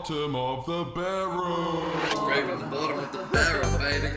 bottom of the barrel. Scraping the bottom of the barrel, baby.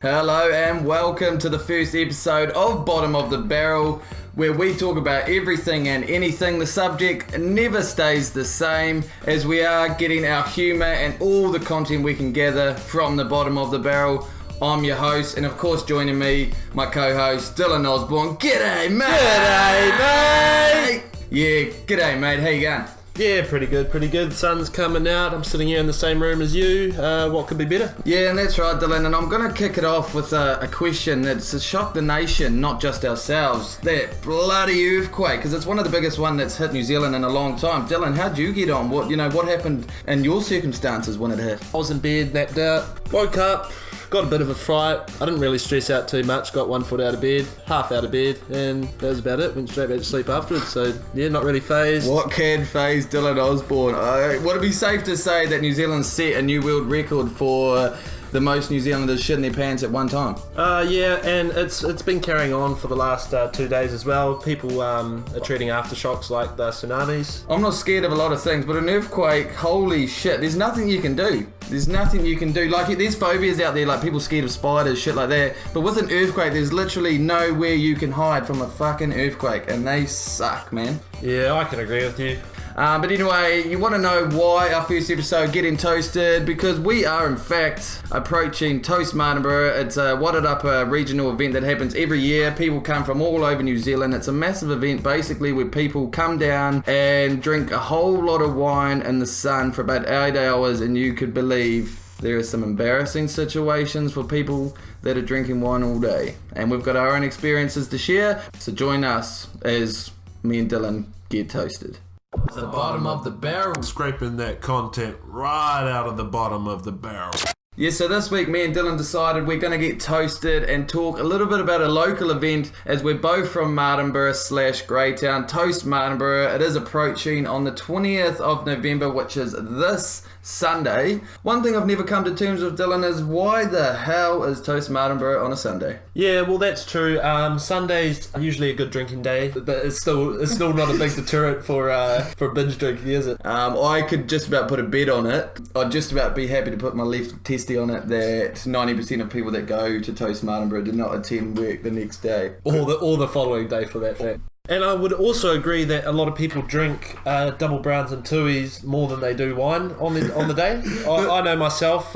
Hello and welcome to the first episode of Bottom of the Barrel, where we talk about everything and anything. The subject never stays the same, as we are getting our humour and all the content we can gather from the bottom of the barrel. I'm your host, and of course joining me, my co-host, Dylan Osborne. G'day, mate! G'day, mate! Yeah, g'day, mate. How you going? Yeah, pretty good. Sun's coming out. I'm sitting here in the same room as you. What could be better? Yeah, and that's right, Dylan. And I'm going to kick it off with a question that's shocked the nation, not just ourselves. That bloody earthquake, because it's one of the biggest one that's hit New Zealand in a long time. Dylan, how'd you get on? What happened in your circumstances when it hit? I was in bed, napped out, woke up, got a bit of a fright. I didn't really stress out too much. Got 1 foot out of bed, half out of bed, and that was about it. Went straight back to sleep afterwards. So yeah, not really phased. What can phase Dylan Osborne? Would it be safe to say that New Zealand set a new world record for the most New Zealanders shitting their pants at one time? Yeah, and it's been carrying on for the last 2 days as well. People are treating aftershocks like the tsunamis. I'm not scared of a lot of things, but an earthquake, holy shit, there's nothing you can do. Like, there's phobias out there, like people scared of spiders, shit like that. But with an earthquake, there's literally nowhere you can hide from a fucking earthquake, and they suck, man. Yeah, I can agree with you. But anyway, you want to know why our first episode getting toasted? Because we are in fact approaching Toast Martinborough. It's a wadded up regional event that happens every year. People come from all over New Zealand. It's a massive event basically where people come down and drink a whole lot of wine in the sun for about 8 hours, and you could believe there are some embarrassing situations for people that are drinking wine all day. And we've got our own experiences to share, so join us as me and Dylan get toasted. It's the bottom of the barrel. Scraping that content right out of the bottom of the barrel. Yeah, so this week me and Dylan decided we're going to get toasted and talk a little bit about a local event, as we're both from Martinborough/Greytown. Toast Martinborough, it is approaching on the 20th of November, which is this Sunday. One thing I've never come to terms with, Dylan, is why the hell is Toast Martinborough on a Sunday? Yeah, well, that's true. Sundays are usually a good drinking day, but it's still not a big deterrent for binge drinking, is it? I could just about put a bet on it. I'd just about be happy to put my left testy on it that 90% of people that go to Toast Martinborough do not attend work the next day. Or the following day, for that fact. And I would also agree that a lot of people drink double browns and tuis more than they do wine on the day. I know myself,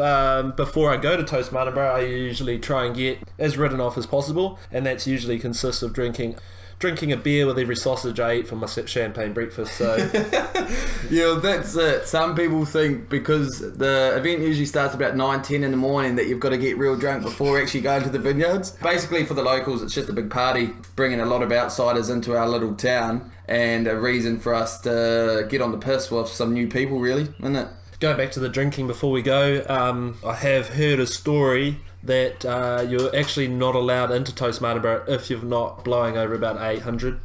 before I go to Toast Martinborough, I usually try and get as written off as possible, and that's usually consists of drinking a beer with every sausage I eat for my champagne breakfast. So yeah, that's it. Some people think because the event usually starts about 9-10 in the morning that you've got to get real drunk before actually going to the vineyards. Basically, for the locals, it's just a big party, bringing a lot of outsiders into our little town, and a reason for us to get on the piss with some new people, really, isn't it? Going back to the drinking before we go, I have heard a story that you're actually not allowed into Toast Martinborough if you're not blowing over about 800.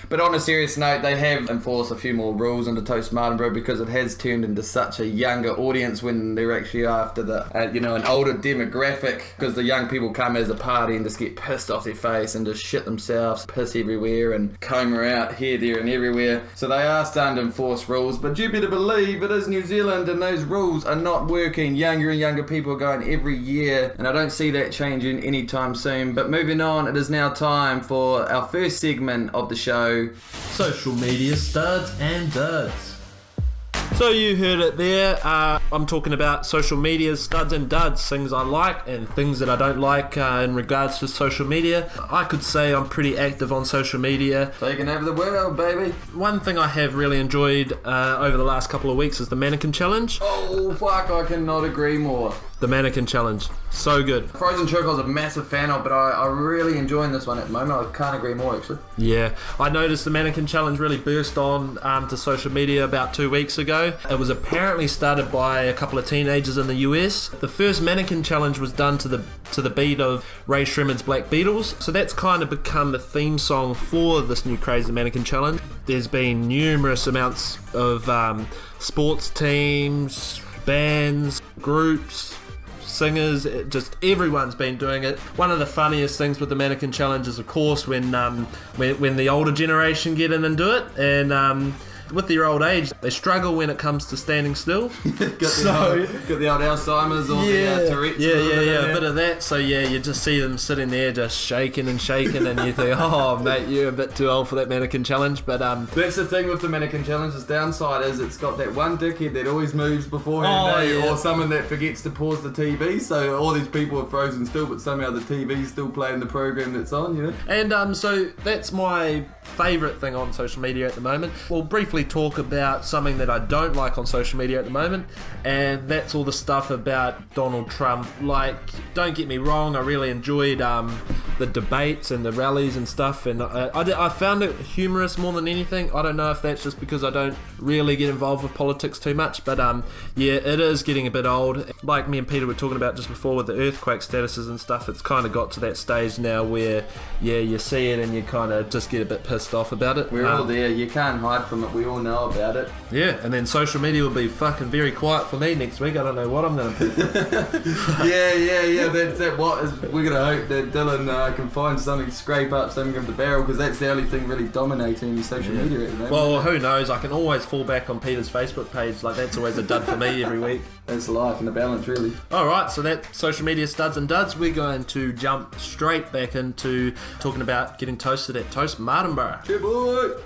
But on a serious note, they have enforced a few more rules into Toast Martinborough because it has turned into such a younger audience when they're actually after the, an older demographic, because the young people come as a party and just get pissed off their face and just shit themselves, piss everywhere and comb her out here, there and everywhere. So they are starting to enforce rules, but you better believe it is New Zealand and those rules are not working. Younger and younger people are going every year, and I don't see that changing anytime soon. But moving on, it is now time for our first segment of the show, Social media studs and duds. So you heard it there. I'm talking about social media studs and duds, things I like and things that I don't like in regards to social media. I could say I'm pretty active on social media. taking over the world, baby. One thing I have really enjoyed over the last couple of weeks is the mannequin challenge. Oh fuck, I cannot agree more. The mannequin challenge, so good. Frozen Chook I was a massive fan of, but I'm really enjoying this one at the moment. I can't agree more, actually. Yeah, I noticed the mannequin challenge really burst on to social media about 2 weeks ago. It was apparently started by a couple of teenagers in the US. The first mannequin challenge was done to the beat of Ray Shremmurd's Black Beatles, so that's kind of become the theme song for this new crazy mannequin challenge. There's been numerous amounts of sports teams, bands, groups, singers, just everyone's been doing it. One of the funniest things with the mannequin challenge is, of course, when the older generation get in and do it, and with their old age, they struggle when it comes to standing still. got the old Alzheimer's or the Tourette's. Yeah, a bit of that. So yeah, you just see them sitting there just shaking and shaking, and you think, oh mate, you're a bit too old for that mannequin challenge. But that's the thing with the mannequin challenge. Its downside is it's got that one dickhead that always moves beforehand, or someone that forgets to pause the TV. So all these people are frozen still, but somehow the TV's still playing the program that's on. You know. And so that's my favourite thing on social media at the moment. We'll briefly talk about something that I don't like on social media at the moment, and that's all the stuff about Donald Trump. Like, don't get me wrong, I really enjoyed the debates and the rallies and stuff, and I found it humorous more than anything. I don't know if that's just because I don't really get involved with politics too much, but yeah, it is getting a bit old. Like me and Peter were talking about just before with the earthquake statuses and stuff, it's kind of got to that stage now where, yeah, you see it and you kind of just get a bit pissed off about it. We're all there, you can't hide from it, we all know about it. Yeah, and then social media will be fucking very quiet for me next week. I don't know what I'm going to pick. yeah, that's it. We're going to hope that Dylan can find something, scrape up something of the barrel, because that's the only thing really dominating social media at the moment. Well, who knows? I can always fall back on Peter's Facebook page. Like, that's always a dud for me every week. That's life and the balance, really. Alright, so that's social media studs and duds. We're going to jump straight back into talking about getting toasted at Toast Martinborough. Yeah, boy!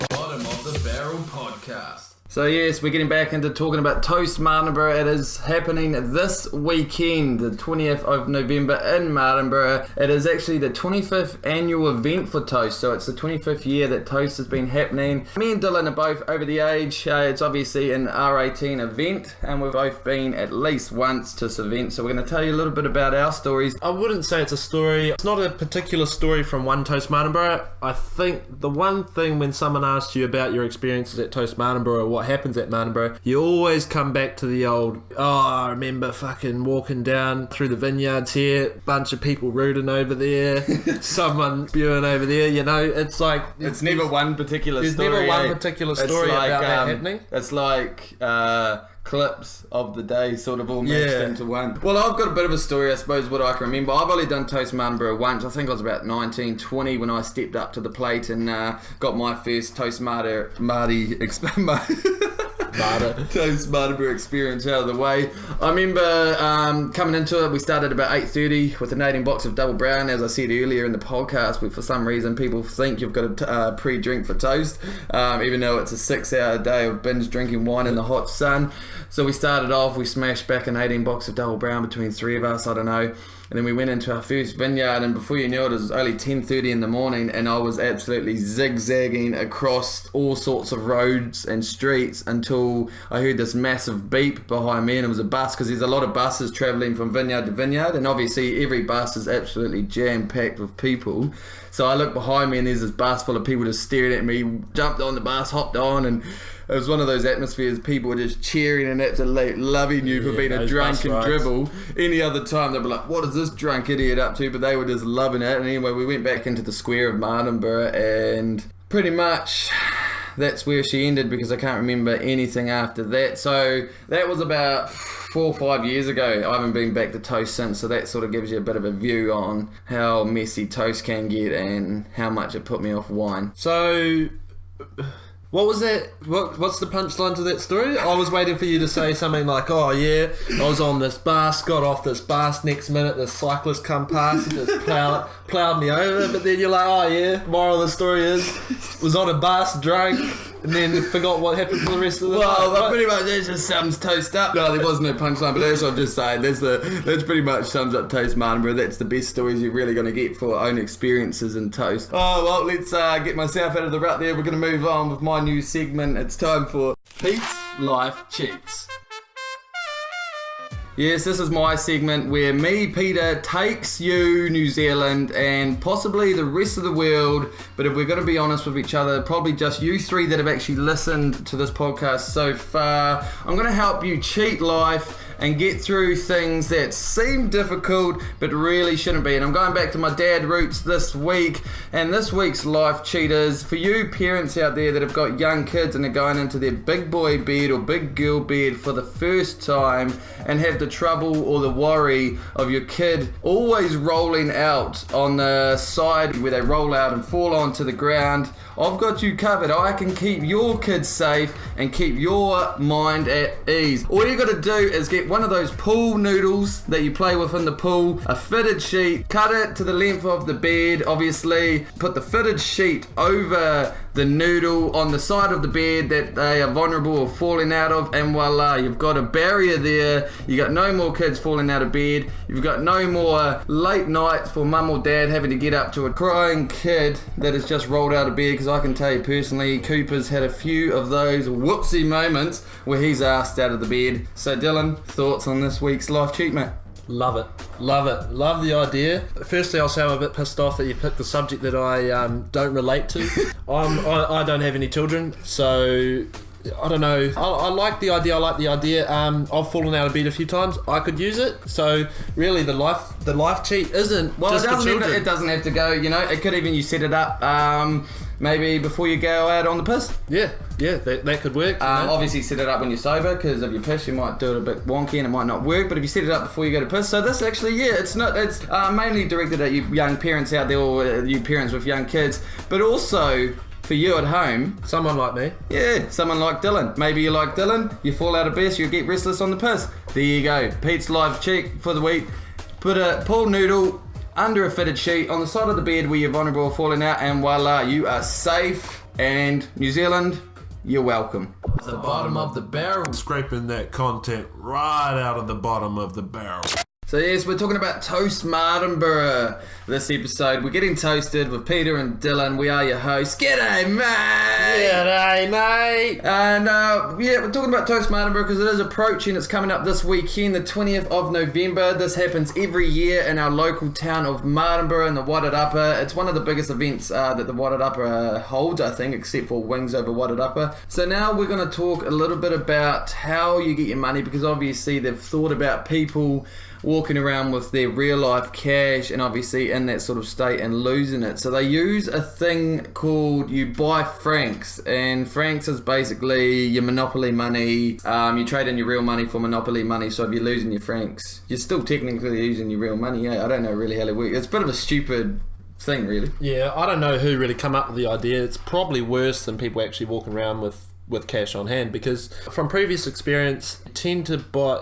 Bottom of the Barrel podcast. So yes, we're getting back into talking about Toast Martinborough. It is happening this weekend, the 20th of November in Martinborough. It is actually the 25th annual event for Toast, so it's the 25th year that Toast has been happening. Me and Dylan are both over the age. It's obviously an R18 event, and we've both been at least once to this event, so we're going to tell you a little bit about our stories. I wouldn't say it's a story. It's not a particular story from one Toast Martinborough. I think the one thing when someone asks you about your experiences at Toast Martinborough, what happens at Martinborough, you always come back to the old, I remember fucking walking down through the vineyards here, bunch of people rooting over there, someone spewing over there, you know, it's like... It's never one particular story. There's never one particular story about that happening. It's like... clips of the day sort of all mixed into one. Well, I've got a bit of a story, I suppose, what I can remember. I've only done Toast Martinborough once. I think I was about 19, 20 when I stepped up to the plate and got my first Toast Toast Martinborough experience out of the way. I remember coming into it, we started about 8:30 with an 18 box of double brown, as I said earlier in the podcast, but for some reason people think you've got a pre-drink for toast, even though it's a 6-hour day of binge drinking wine in the hot sun. So we started off, we smashed back an 18 box of double brown between three of us, I don't know. And then we went into our first vineyard, and before you knew it was only 10:30 in the morning, and I was absolutely zigzagging across all sorts of roads and streets until I heard this massive beep behind me, and it was a bus, because there's a lot of buses travelling from vineyard to vineyard, and obviously every bus is absolutely jam-packed with people. So I looked behind me, and there's this bus full of people just staring at me, jumped on the bus, hopped on, and it was one of those atmospheres, people were just cheering and absolutely loving you for being a drunken dribble. Any other time they'd be like, what is this drunk idiot up to? But they were just loving it. And anyway, we went back into the square of Martinborough, and pretty much that's where she ended, because I can't remember anything after that. So that was about 4 or 5 years ago. I haven't been back to Toast since, so that sort of gives you a bit of a view on how messy Toast can get and how much it put me off wine. So... what was that? What's the punchline to that story? I was waiting for you to say something like, oh yeah, I was on this bus, got off this bus, next minute this cyclist come past and just plowed me over, but then you're like, oh yeah, moral of the story is, was on a bus, drunk, and then forgot what happened for the rest of the night. Well, pretty much that just sums Toast up. No, there wasn't a punchline, but that's what I'm just saying. That's pretty much sums up Toast Martinborough. That's the best stories you're really going to get for own experiences in Toast. Oh, well, let's get myself out of the rut there. We're going to move on with my new segment. It's time for Pete's Life Cheats. Yes, this is my segment where me, Peter, takes you, New Zealand, and possibly the rest of the world, but if we're going to be honest with each other, probably just you three that have actually listened to this podcast so far. I'm going to help you cheat life and get through things that seem difficult but really shouldn't be. And I'm going back to my dad roots this week, and this week's life cheaters, for you parents out there that have got young kids and are going into their big boy bed or big girl bed for the first time and have the trouble or the worry of your kid always rolling out on the side where they roll out and fall onto the ground, I've got you covered. I can keep your kids safe and keep your mind at ease. All you got to do is get one of those pool noodles that you play with in the pool, a fitted sheet, cut it to the length of the bed, obviously, put the fitted sheet over the noodle on the side of the bed that they are vulnerable of falling out of, and voila, you've got a barrier there. You got no more kids falling out of bed. You've got no more late nights for mum or dad having to get up to a crying kid that has just rolled out of bed, because I can tell you personally, Cooper's had a few of those whoopsie moments where he's asked out of the bed. So Dylan, thoughts on this week's life cheat, mate? Love it. Love the idea. Firstly, I'll say I'm a bit pissed off that you picked the subject that I don't relate to. I don't have any children, so I don't know. I like the idea. I've fallen out of bed a few times. I could use it. So really, the life cheat isn't just for children. It doesn't have to go. It could even you set it up. Maybe before you go out on the piss. Yeah, that could work. Obviously set it up when you're sober, because if you piss you might do it a bit wonky and it might not work, but if you set it up before you go to piss, so this actually, it's mainly directed at you young parents out there, or you parents with young kids, but also for you at home. Someone like me. Yeah, someone like Dylan. Maybe you like Dylan, you fall out of bed, so you get restless on the piss. There you go. Pete's life check for the week. Put a pool noodle under a fitted sheet on the side of the bed where you're vulnerable of falling out, and voila, you are safe. And New Zealand, you're welcome. The bottom of the barrel. Scraping that content right out of the bottom of the barrel. So yes, we're talking about Toast Martinborough this episode. We're getting toasted with Peter and Dylan. We are your hosts. G'day, mate! G'day, mate! And we're talking about Toast Martinborough because it is approaching. It's coming up this weekend, the 20th of November. This happens every year in our local town of Martinborough in the Wairarapa. It's one of the biggest events that the Wairarapa holds, I think, except for Wings over Wairarapa. So now we're going to talk a little bit about how you get your money, because obviously they've thought about people walking around with their real life cash and obviously in that sort of state and losing it. So they use a thing called you buy francs, and francs is basically your monopoly money. You trade in your real money for monopoly money, so if you're losing your francs, you're still technically using your real money. I don't know really how it works. It's a bit of a stupid thing, really. Yeah, I don't know who really come up with the idea. It's probably worse than people actually walking around with cash on hand, because from previous experience, you tend to buy,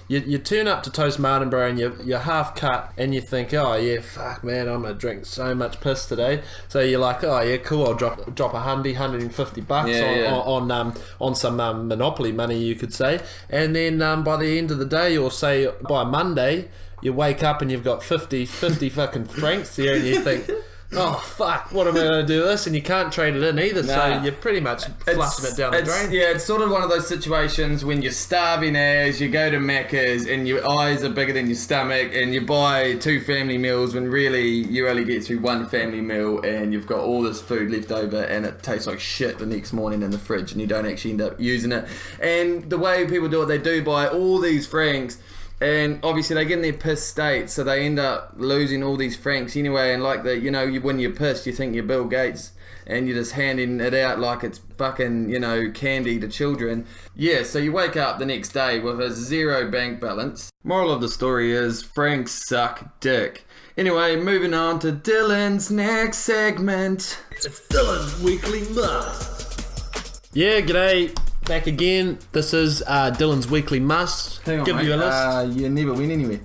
you turn up to Toast Martinborough and you're half cut and you think, oh yeah, fuck man, I'm gonna drink so much piss today. So you're like, oh yeah, cool, I'll drop $150 on some Monopoly money, you could say. And then by the end of the day, or say by Monday, you wake up and you've got 50 fucking francs there, and you think, oh fuck, what am I going to do with this? And you can't trade it in either, so you're pretty much flushing it down the drain. Yeah, it's sort of one of those situations when you're starving as you go to Macca's and your eyes are bigger than your stomach and you buy 2 family meals when really you only get through 1 family meal, and you've got all this food left over and it tastes like shit the next morning in the fridge and you don't actually end up using it. And the way people do it, they do buy all these francs, and obviously they get in their pissed state, so they end up losing all these francs anyway. And like when you're pissed, you think you're Bill Gates, and you're just handing it out like it's fucking, candy to children. Yeah, so you wake up the next day with a 0 bank balance. Moral of the story is francs suck dick. Anyway, moving on to Dylan's next segment. It's Dylan's Weekly Must. Yeah, g'day. Back again. This is Dylan's Weekly Must. Hang on, Give mate. you a list. You never win anywhere.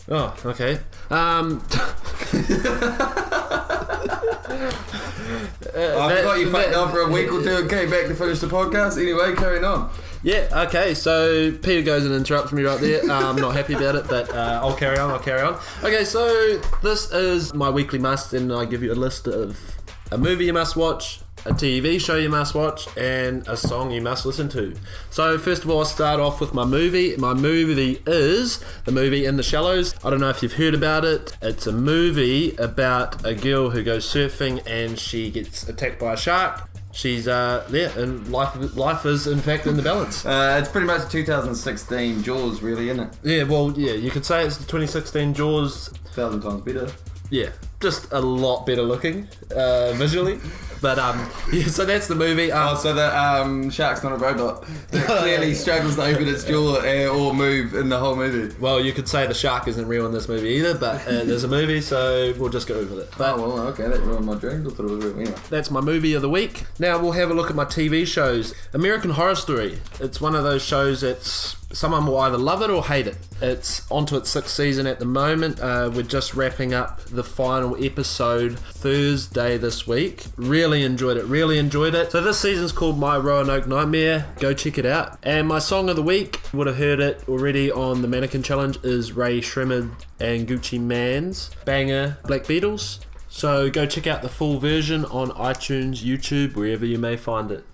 Oh, okay. I forgot you fucked off for a week or 2 and came back to finish the podcast. Anyway, carrying on. Yeah, okay, so Peter goes and interrupts me right there. I'm not happy about it, but I'll carry on. Okay, so this is my weekly must, and I give you a list of a movie you must watch, a TV show you must watch, and a song you must listen to. So first of all, I'll start off with my movie. My movie is the movie In the Shallows. I don't know if you've heard about it. It's a movie about a girl who goes surfing and she gets attacked by a shark. she's and life is in fact in the balance. It's pretty much 2016 Jaws, really, isn't it? Yeah, well, yeah, you could say it's the 2016 Jaws. 1,000 times better. Yeah, just a lot better looking visually. But yeah, so that's the movie. So the shark's not a robot. It clearly struggles to open its jaw or move in the whole movie. Well, you could say the shark isn't real in this movie either, but there's a movie, so we'll just go with it. But, oh, well, okay, that ruined my dreams. I thought it was real. Anyway. That's my movie of the week. Now we'll have a look at my TV shows. American Horror Story. It's one of those shows that's someone will either love it or hate it. It's onto its 6th season at the moment. We're just wrapping up the final episode Thursday this week. Really enjoyed it. So this season's called My Roanoke Nightmare. Go check it out. And my song of the week, you would have heard it already on the Mannequin Challenge, is Ray Shremmerd and Gucci Mane's banger Black Beatles. So go check out the full version on iTunes, YouTube, wherever you may find it.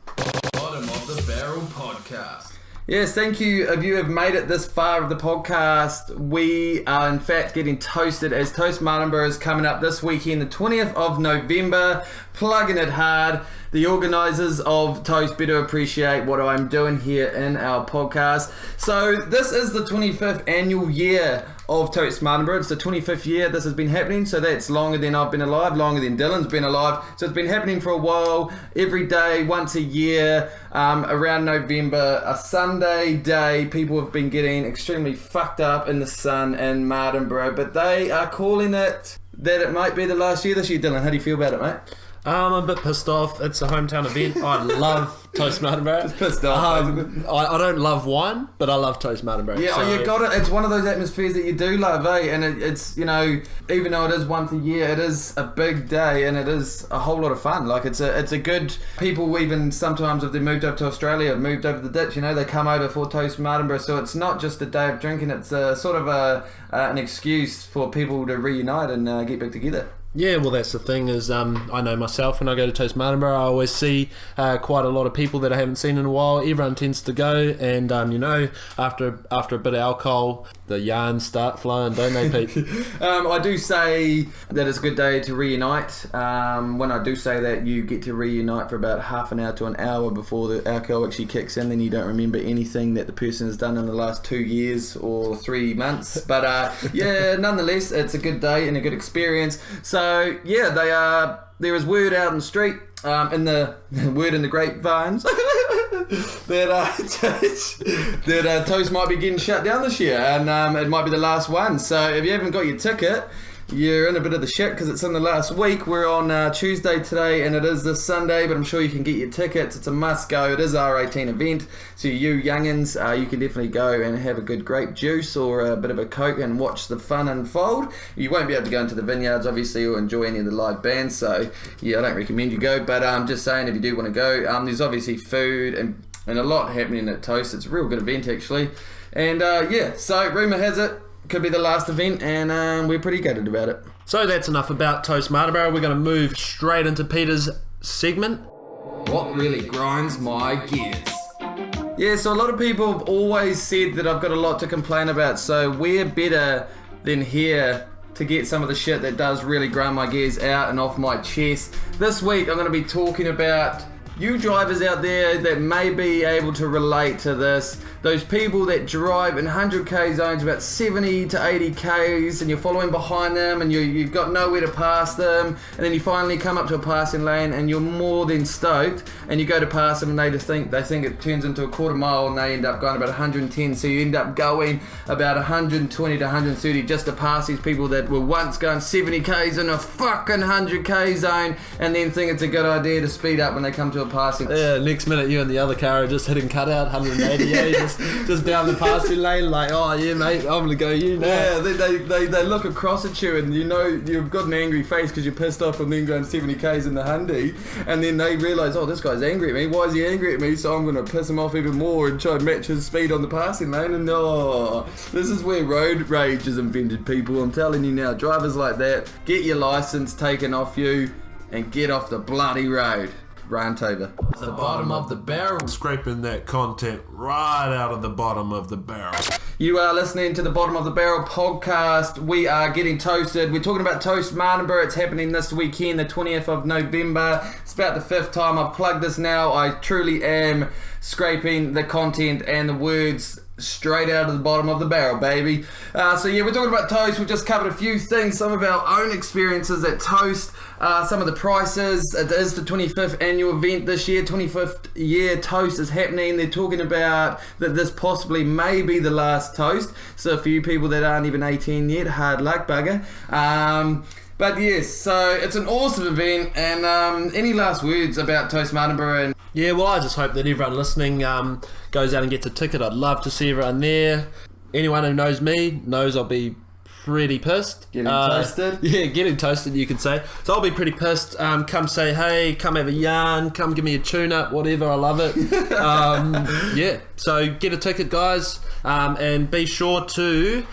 Bottom of the Barrel Podcast. Yes, thank you if you have made it this far of the podcast. We are in fact getting toasted as Toast Martinborough is coming up this weekend, the 20th of November, plugging it hard. The organisers of Toast better appreciate what I'm doing here in our podcast. So this is the 25th annual year of Toast Martinborough. It's the 25th year this has been happening, so that's longer than I've been alive, longer than Dylan's been alive. So it's been happening for a while, every day, once a year, around November, a Sunday day. People have been getting extremely fucked up in the sun in Martinborough, but they are calling it that it might be the last year this year. Dylan, how do you feel about it, mate? I'm a bit pissed off. It's a hometown event. I love Toast Martinborough. Just pissed off. I don't love wine, but I love Toast Martinborough. Yeah, so. You got it. It's one of those atmospheres that you do love, eh? And it's, you know, even though it is once a year, it is a big day and it is a whole lot of fun. Like, it's a good... People even sometimes, if they moved up to Australia, moved over the ditch, you know, they come over for Toast Martinborough. So it's not just a day of drinking, it's sort of an excuse for people to reunite and get back together. Yeah, well, that's the thing is, I know myself when I go to Toast Martinborough, I always see quite a lot of people that I haven't seen in a while. Everyone tends to go, and you know, after a bit of alcohol, the yarns start flowing, don't they, Pete? I do say that it's a good day to reunite. When I do say that, you get to reunite for about half an hour to an hour before the alcohol actually kicks in, then you don't remember anything that the person has done in the last 2 years or 3 months. But yeah, nonetheless, it's a good day and a good experience. So yeah, there is word out in the street, in the word in the grapevines that Toast might be getting shut down this year, and it might be the last one. So if you haven't got your ticket, you're in a bit of the shit because it's in the last week. We're on Tuesday today and it is this Sunday, but I'm sure you can get your tickets. It's a must go. It is our R18 event, so you youngins, you can definitely go and have a good grape juice or a bit of a Coke and watch the fun unfold. You won't be able to go into the vineyards obviously or enjoy any of the live bands, so yeah, I don't recommend you go, but I'm just saying if you do want to go, there's obviously food and a lot happening at Toast. It's a real good event actually, and yeah, so rumour has it could be the last event, and we're pretty gutted about it. So that's enough about Toast Martinborough. We're going to move straight into Peter's segment. What really grinds my gears? Yeah, so a lot of people have always said that I've got a lot to complain about, so we're better than here to get some of the shit that does really grind my gears out and off my chest. This week I'm going to be talking about you drivers out there that may be able to relate to this. Those people that drive in 100k zones about 70 to 80k's and you're following behind them and you've got nowhere to pass them, and then you finally come up to a passing lane and you're more than stoked and you go to pass them and they think it turns into a quarter mile and they end up going about 110, so you end up going about 120 to 130 just to pass these people that were once going 70k's in a fucking 100k zone and then think it's a good idea to speed up when they come to a passing. Yeah, next minute you and the other car are just hitting cutout 180, yeah, just down the passing lane, like, oh yeah mate, I'm gonna go you now. Yeah, they look across at you and you know you've got an angry face because you're pissed off from them going 70k's in the Hyundai, and then they realise, oh, this guy's angry at me, why is he angry at me, so I'm gonna piss him off even more and try and match his speed on the passing lane. And this is where road rage is invented, people. I'm telling you now, drivers like that, get your licence taken off you and get off the bloody road. rant over. The bottom of the barrel. Scraping that content right out of the bottom of the barrel. You are listening to the Bottom of the Barrel podcast. We are getting toasted. We're talking about Toast Martinborough. It's happening this weekend, the 20th of November. It's about the 5th time I've plugged this now. I truly am scraping the content and the words straight out of the bottom of the barrel, baby. So yeah, we're talking about Toast. We've just covered a few things, some of our own experiences at Toast, some of the prices. It is the 25th annual event this year. 25th year Toast is happening. They're talking about that this possibly may be the last Toast. So for you people that aren't even 18 yet, hard luck, bugger. But yes, so it's an awesome event. And any last words about Toast Martinborough? Yeah, well, I just hope that everyone listening goes out and gets a ticket. I'd love to see everyone there. Anyone who knows me knows I'll be pretty pissed. Getting toasted? Yeah, getting toasted, you could say. So I'll be pretty pissed. Come say hey, come have a yarn, come give me a tune-up, whatever, I love it. Yeah, so get a ticket, guys, and be sure to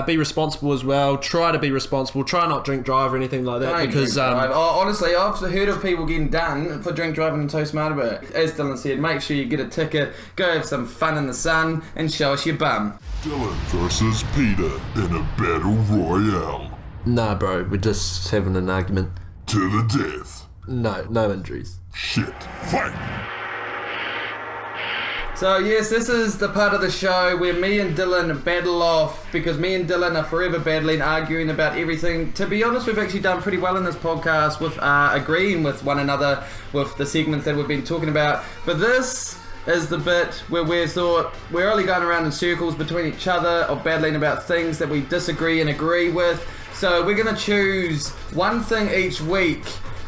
be responsible as well. Try to be responsible. Try not drink drive or anything like that. Because honestly, I've heard of people getting done for drink driving in Toast Martinborough. As Dylan said, make sure you get a ticket, go have some fun in the sun, and show us your bum. Dylan versus Peter in a battle royale. Nah, bro, we're just having an argument. To the death. No injuries. Shit. Fight! So yes, this is the part of the show where me and Dylan battle off, because me and Dylan are forever battling, arguing about everything. To be honest, we've actually done pretty well in this podcast with agreeing with one another with the segments that we've been talking about. But this is the bit where we thought we're only going around in circles between each other of battling about things that we disagree and agree with. So we're going to choose one thing each week,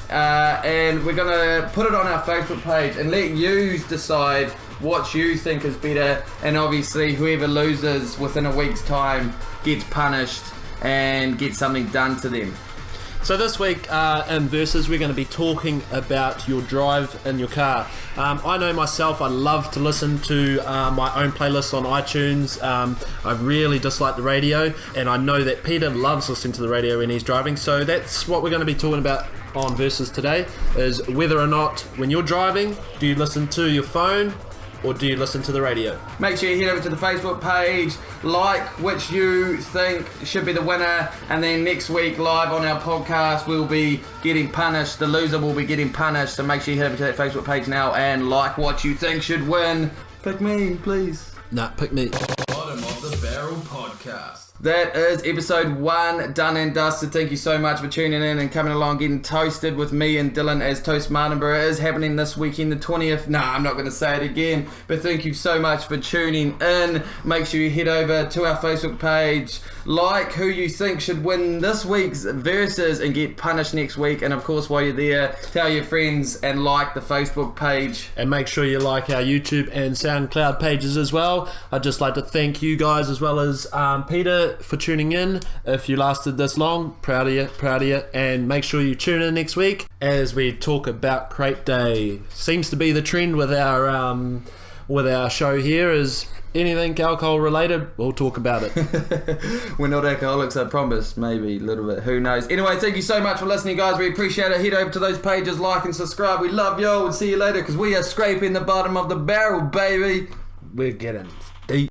and we're going to put it on our Facebook page and let you decide what you think is better. And obviously whoever loses within a week's time gets punished and gets something done to them. So this week in Versus, we're going to be talking about your drive in your car. I know myself, I love to listen to my own playlist on iTunes. I really dislike the radio, and I know that Peter loves listening to the radio when he's driving. So that's what we're going to be talking about on Versus today, is whether or not when you're driving, do you listen to your phone or do you listen to the radio? Make sure you head over to the Facebook page, like which you think should be the winner, and then next week live on our podcast we'll be getting punished. The loser will be getting punished, so make sure you head over to that Facebook page now and like what you think should win. Pick me, please. Nah, pick me. Bottom of the Barrel podcast. That is episode 1 done and dusted. Thank you so much for tuning in and coming along, getting toasted with me and Dylan, as Toast Martinborough is happening this weekend, the 20th. Nah, I'm not going to say it again, but thank you so much for tuning in. Make sure you head over to our Facebook page, like who you think should win this week's Versus and get punished next week. And of course, while you're there, tell your friends and like the Facebook page. And make sure you like our YouTube and SoundCloud pages as well. I'd just like to thank you guys as well as Peter for tuning in. If you lasted this long, proud of you, and make sure you tune in next week as we talk about Crepe Day. Seems to be the trend with our show here, is anything alcohol related, we'll talk about it. We're not alcoholics, I promise. Maybe a little bit, who knows. Anyway, thank you so much for listening, guys. We appreciate it. Head over to those pages, like and subscribe. We love y'all. We'll see you later, because we are scraping the bottom of the barrel, baby. We're getting